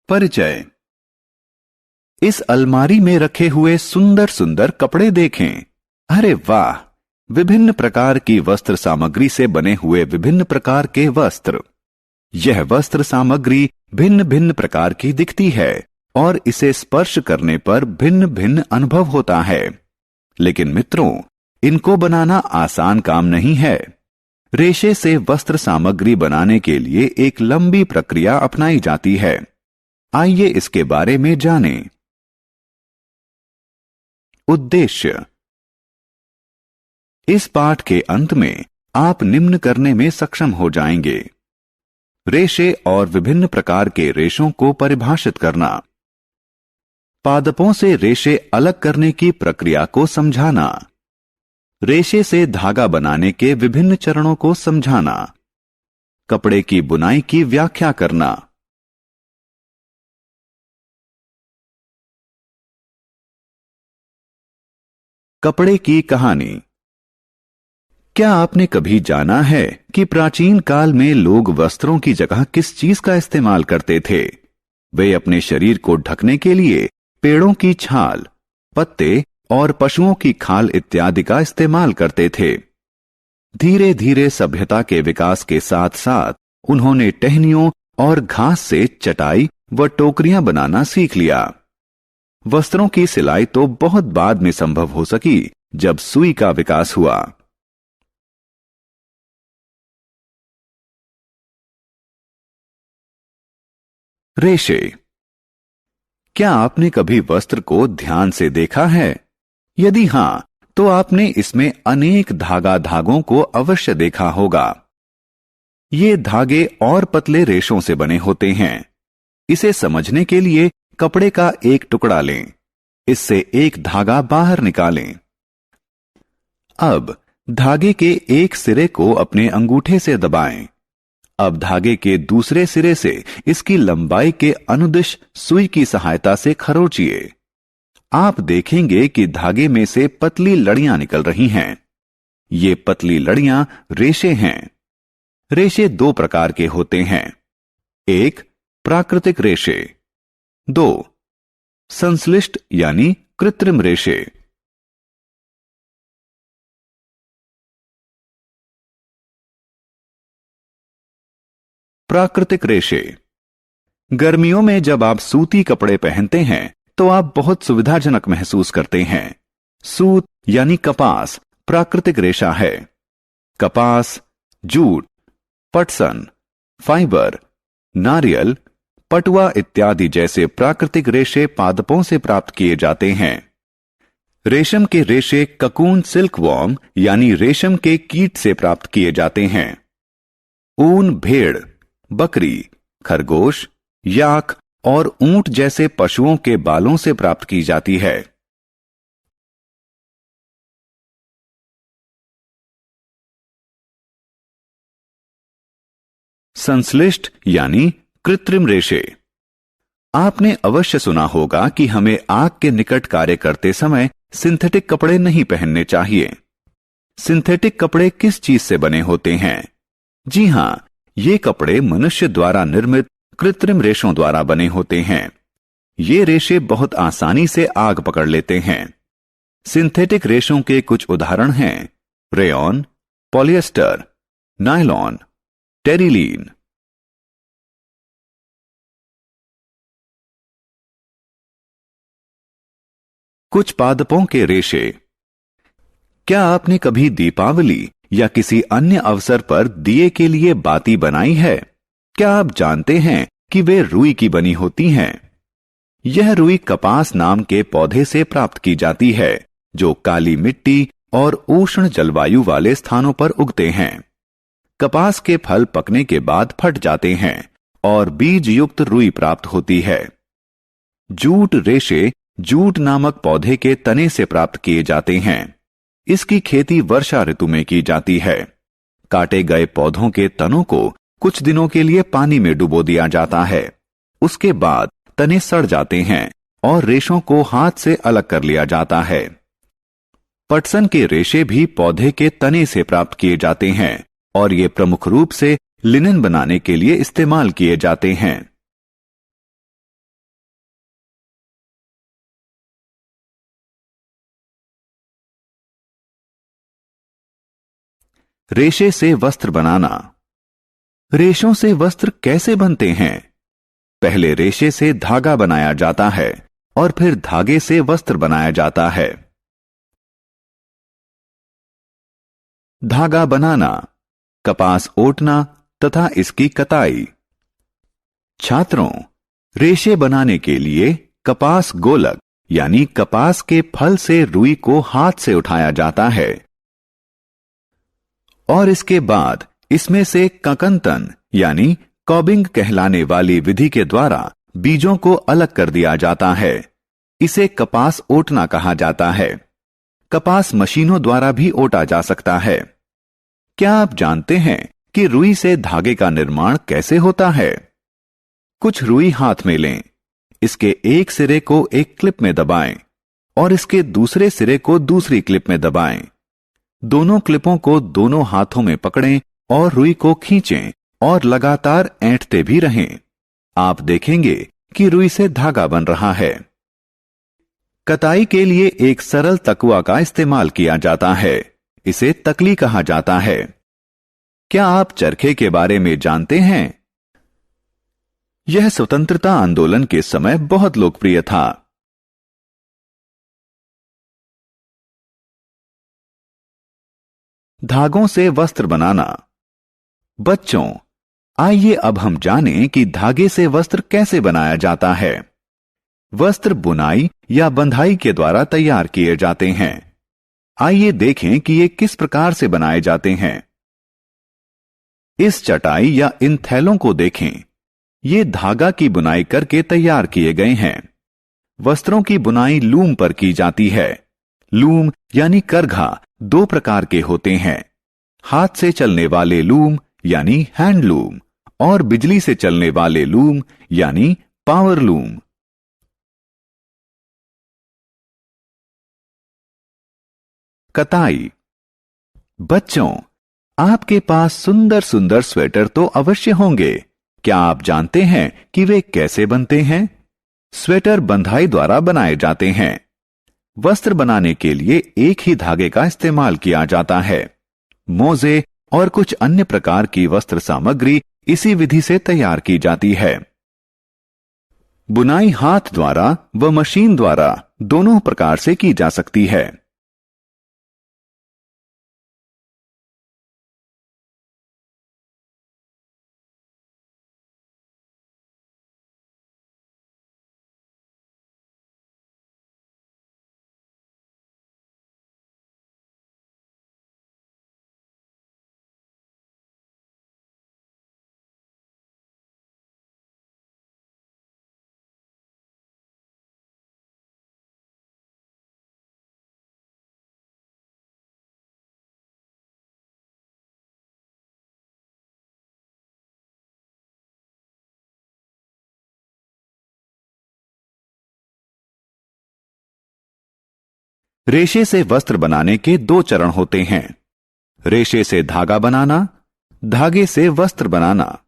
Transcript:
परिचय। इस अलमारी में रखे हुए सुंदर सुंदर कपड़े देखें। अरे वाह, विभिन्न प्रकार की वस्त्र सामग्री से बने हुए विभिन्न प्रकार के वस्त्र। यह वस्त्र सामग्री भिन्न भिन्न प्रकार की दिखती है और इसे स्पर्श करने पर भिन्न भिन्न अनुभव होता है। लेकिन मित्रों, इनको बनाना आसान काम नहीं है। रेशे से वस्त्र सामग्री बनाने के लिए एक लंबी प्रक्रिया अपनाई जाती है। आइए इसके बारे में जानें। उद्देश्य। इस पाठ के अंत में आप निम्न करने में सक्षम हो जाएंगे। रेशे और विभिन्न प्रकार के रेशों को परिभाषित करना, पादपों से रेशे अलग करने की प्रक्रिया को समझाना, रेशे से धागा बनाने के विभिन्न चरणों को समझाना, कपड़े की बुनाई की व्याख्या करना। कपड़े की कहानी। क्या आपने कभी जाना है कि प्राचीन काल में लोग वस्त्रों की जगह किस चीज का इस्तेमाल करते थे? वे अपने शरीर को ढकने के लिए पेड़ों की छाल, पत्ते और पशुओं की खाल इत्यादि का इस्तेमाल करते थे। धीरे धीरे सभ्यता के विकास के साथ साथ उन्होंने टहनियों और घास से चटाई व टोकरियां बनाना सीख लिया। वस्त्रों की सिलाई तो बहुत बाद में संभव हो सकी, जब सुई का विकास हुआ। रेशे। क्या आपने कभी वस्त्र को ध्यान से देखा है? यदि हां, तो आपने इसमें अनेक धागों को अवश्य देखा होगा। ये धागे और पतले रेशों से बने होते हैं। इसे समझने के लिए कपड़े का एक टुकड़ा लें, इससे एक धागा बाहर निकालें। अब धागे के एक सिरे को अपने अंगूठे से दबाएं। अब धागे के दूसरे सिरे से इसकी लंबाई के अनुदिश सुई की सहायता से खरोंचिए। आप देखेंगे कि धागे में से पतली लड़ियां निकल रही हैं। ये पतली लड़ियां रेशे हैं। रेशे दो प्रकार के होते हैं। एक, प्राकृतिक रेशे। दो, संश्लिष्ट यानी कृत्रिम रेशे। प्राकृतिक रेशे। गर्मियों में जब आप सूती कपड़े पहनते हैं तो आप बहुत सुविधाजनक महसूस करते हैं। सूत यानी कपास प्राकृतिक रेशा है। कपास, जूट, पटसन, फाइबर, नारियल, पटुआ इत्यादि जैसे प्राकृतिक रेशे पादपों से प्राप्त किए जाते हैं। रेशम के रेशे ककून सिल्कवॉर्म यानी रेशम के कीट से प्राप्त किए जाते हैं। ऊन भेड़, बकरी, खरगोश, याक और ऊंट जैसे पशुओं के बालों से प्राप्त की जाती है। संश्लिष्ट यानी कृत्रिम रेशे। आपने अवश्य सुना होगा कि हमें आग के निकट कार्य करते समय सिंथेटिक कपड़े नहीं पहनने चाहिए। सिंथेटिक कपड़े किस चीज से बने होते हैं? जी हां, ये कपड़े मनुष्य द्वारा निर्मित कृत्रिम रेशों द्वारा बने होते हैं। ये रेशे बहुत आसानी से आग पकड़ लेते हैं। सिंथेटिक रेशों के कुछ उदाहरण हैं रेयॉन, पॉलिएस्टर, नायलॉन, टेरिलीन। कुछ पादपों के रेशे। क्या आपने कभी दीपावली या किसी अन्य अवसर पर दिए के लिए बाती बनाई है? क्या आप जानते हैं कि वे रुई की बनी होती हैं? यह रुई कपास नाम के पौधे से प्राप्त की जाती है, जो काली मिट्टी और उष्ण जलवायु वाले स्थानों पर उगते हैं। कपास के फल पकने के बाद फट जाते हैं और बीज युक्त रुई प्राप्त होती है। जूट रेशे जूट नामक पौधे के तने से प्राप्त किए जाते हैं। इसकी खेती वर्षा ऋतु में की जाती है। काटे गए पौधों के तनों को कुछ दिनों के लिए पानी में डुबो दिया जाता है। उसके बाद तने सड़ जाते हैं और रेशों को हाथ से अलग कर लिया जाता है। पटसन के रेशे भी पौधे के तने से प्राप्त किए जाते हैं और ये प्रमुख रूप से लिनन बनाने के लिए इस्तेमाल किए जाते हैं। रेशे से वस्त्र बनाना। रेशों से वस्त्र कैसे बनते हैं? पहले रेशे से धागा बनाया जाता है और फिर धागे से वस्त्र बनाया जाता है। धागा बनाना, कपास ओटना तथा इसकी कताई। छात्रों, रेशे बनाने के लिए कपास गोलक यानी कपास के फल से रुई को हाथ से उठाया जाता है और इसके बाद इसमें से ककंतन यानी कॉबिंग कहलाने वाली विधि के द्वारा बीजों को अलग कर दिया जाता है। इसे कपास ओटना कहा जाता है। कपास मशीनों द्वारा भी ओटा जा सकता है। क्या आप जानते हैं कि रुई से धागे का निर्माण कैसे होता है? कुछ रुई हाथ में लें, इसके एक सिरे को एक क्लिप में दबाएं और इसके दूसरे सिरे को दूसरी क्लिप में दबाएं। दोनों क्लिपों को दोनों हाथों में पकड़ें और रुई को खींचें और लगातार ऐंठते भी रहें। आप देखेंगे कि रुई से धागा बन रहा है। कताई के लिए एक सरल तकुआ का इस्तेमाल किया जाता है। इसे तकली कहा जाता है। क्या आप चरखे के बारे में जानते हैं? यह स्वतंत्रता आंदोलन के समय बहुत लोकप्रिय था। धागों से वस्त्र बनाना। बच्चों, आइए अब हम जानें कि धागे से वस्त्र कैसे बनाया जाता है। वस्त्र बुनाई या बंधाई के द्वारा तैयार किए जाते हैं। आइए देखें कि ये किस प्रकार से बनाए जाते हैं। इस चटाई या इन थैलों को देखें। ये धागा की बुनाई करके तैयार किए गए हैं। वस्त्रों की बुनाई लूम पर की जाती है। लूम यानी करघा दो प्रकार के होते हैं, हाथ से चलने वाले लूम यानी हैंडलूम और बिजली से चलने वाले लूम यानी पावर लूम। कताई। बच्चों, आपके पास सुंदर सुंदर स्वेटर तो अवश्य होंगे। क्या आप जानते हैं कि वे कैसे बनते हैं? स्वेटर बंधाई द्वारा बनाए जाते हैं। वस्त्र बनाने के लिए एक ही धागे का इस्तेमाल किया जाता है। मोजे और कुछ अन्य प्रकार की वस्त्र सामग्री इसी विधि से तैयार की जाती है। बुनाई हाथ द्वारा व मशीन द्वारा दोनों प्रकार से की जा सकती है। रेशे से वस्त्र बनाने के दो चरण होते हैं। रेशे से धागा बनाना, धागे से वस्त्र बनाना।